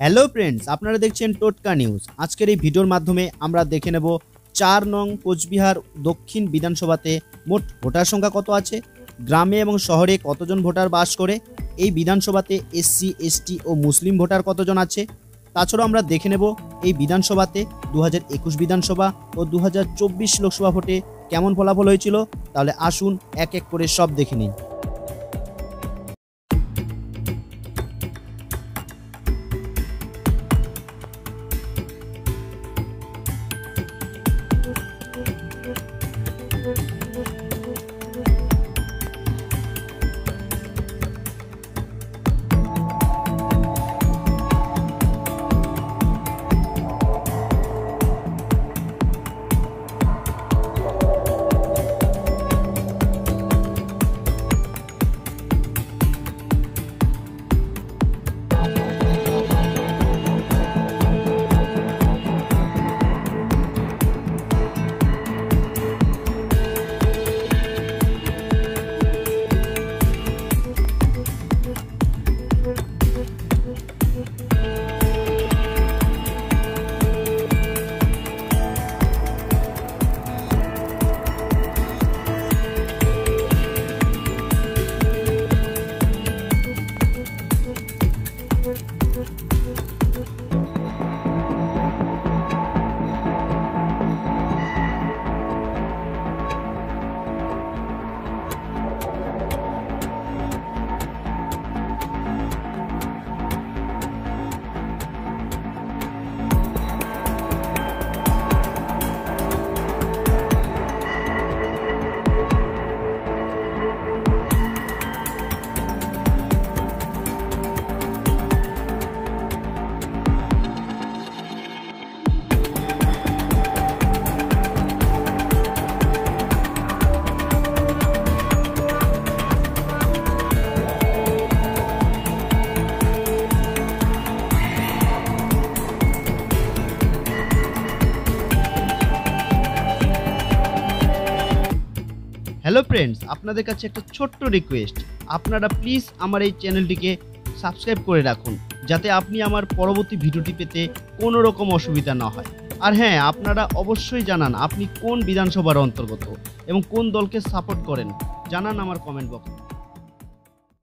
Hello friends, আপনারা দেখছেন টোটকা নিউজ। আজকের এই ভিডিওর মাধ্যমে আমরা দেখে নেব ৪ নং কোচবিহার দক্ষিণ বিধানসভাতে মোট ভোটার সংখ্যা কত আছে, গ্রামে এবং শহরে কতজন ভোটার বাস করে, এই বিধানসভাতে এসসি এসটি ও মুসলিম ভোটার কতজন আছে। তাছাড়াও আমরা দেখে নেব এই বিধানসভাতে 2021 বিধানসভা ও 2024 লোকসভা ভোটে কেমন ফলাফল হয়েছিল। তাহলে আসুন এক এক করে সব দেখে নিন। হ্যালো ফ্রেন্ডস, আপনাদের কাছে একটা ছোট্ট রিকোয়েস্ট, আপনারা প্লিজ আমার এই চ্যানেলটিকে সাবস্ক্রাইব করে রাখুন, যাতে আপনি আমার পরবর্তী ভিডিওটি পেতে কোনো রকম অসুবিধা না হয়। আর হ্যাঁ, আপনারা অবশ্যই জানান আপনি কোন বিধানসভার অন্তর্গত এবং কোন দলকে সাপোর্ট করেন, জানান আমার কমেন্ট বক্সে।